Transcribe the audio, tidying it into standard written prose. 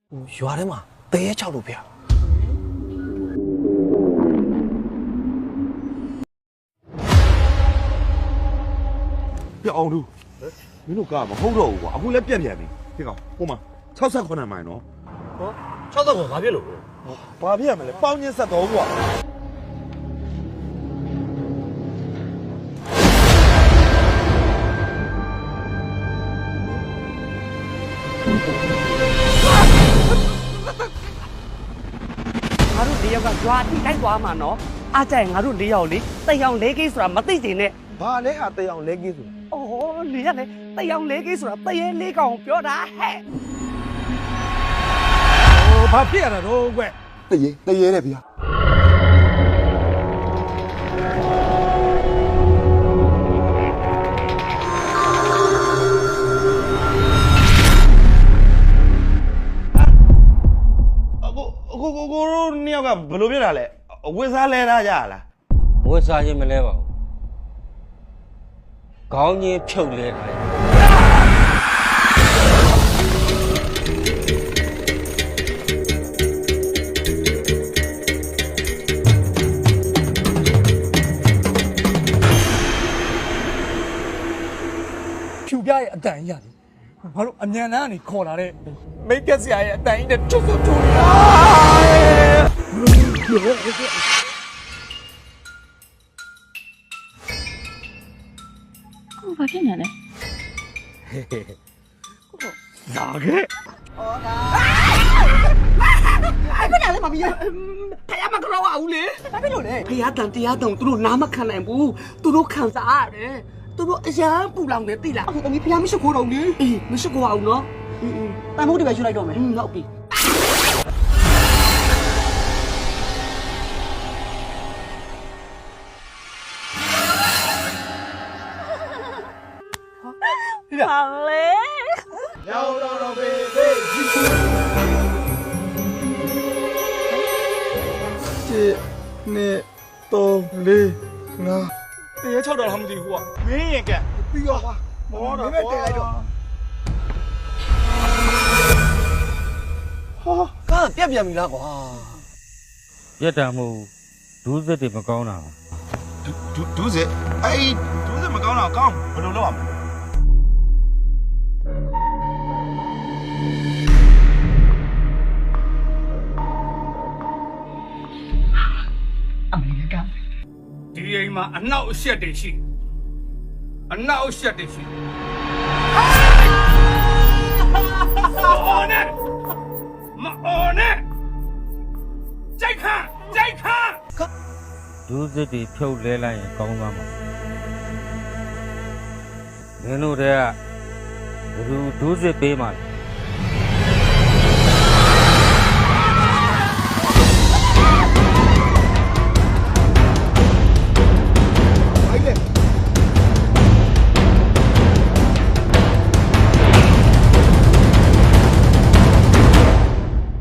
ရွာထဲမှာတဲရဲ6လို့ဗျာပြအောင်လူမင်းတို့ကမဟုတ်တော့ဘူးကွာအခုလည်းပြက်ပြန်ပြီဒီကောင်ဟိုမှာ68မိုင်နော် ဟော60ကဘာဖြစ်လို့ ဘာဖြစ်ရမလဲပေါင်းချင်းဆက်တော့ကွာငါတို့၄ယောက်ကရွာအထိလိုက်သွားမှာနော်အားကြရင်ငါတို့၄ယောက်လေတိတ်အောင်၄ကိဆိုတာမသိချင်နဲ့ ဘာလဲအတေးအောင်လဲကြီးဆို အော်လေရလေတိတ်အောင်၄ကိဆိုတာတရေ၄ကောင်ပြောတာဟဲ့ ဘာဖြစ်ရတာတော့ကွ တရေတဲ့ဗျာကိုတို့နှစ်ယောက်ကဘယ်လိုဖြစ်တာလဲအဝတ်စားလဲထားကြရလား ဝတ်စားခြင်းမလဲပါဘူးခေါင်းချင်းဖြုတ်လဲတယ် ဖြူပြရဲ့အတန်ကြီးရတယ်ဘာလို့အမြန်လန်းကနေခေါ်လာတဲ့မိတ်ကက်ဆရာရဲ့အတန်ကြီးနဲ့ထွတ်ထွတ်ထိုးနေတာ ကိုဘာဖြစ်နေလဲ လာခဲ့ အဲ့ဒါလည်းမပြီးရဖယားမကြောက်အောင်လေဘာဖြစ်လို့လဲဖယားတန်တရားတောင်သူတို့နားမခံနိုင်ဘူးသူတို့ခံစားရတယ်သူတို့အရန်ပူလောင်နေသိလားအခုတမီးဖယားမရှိခိုးတော့လေအေးမရှိခိုးအောင်နော်တန်မိုးတွေပဲယူလိုက်တော့မယ်ဟုတ်ပြီဟာလေ ရောက်တော့ဘေးဘေးနေတော့လေငါ တဲရဲ6တော့မသိဘူးကွာမင်းရင်ကက် ပြီးတော့ကွာမောတော့မင်းပဲတင်လိုက်တော့ ကားပြက်ပြန်ပြီလားကွာ ပြက်တာမဟုတ်ဒူးစစ်တွေမကောင်းတာ ဒူးစစ်အဲ့ဒူးစစ်မကောင်းတော့ကောင်းဘယ်လိုလုပ်ရမလဲ ဒီအိမ်မှာအနောက်အရှက်တွေရှိအနောက်အရှက်တွေရှိအော်နဲ့မအော်နဲ့ကြိုက်ခန့် ဒူးစစ်တွေဖြုတ်လဲလိုက်ရင်ကောင်းသွားမှာမင်းတို့တည်းကဘယ်သူဒူးစစ်ပေးမှလဲ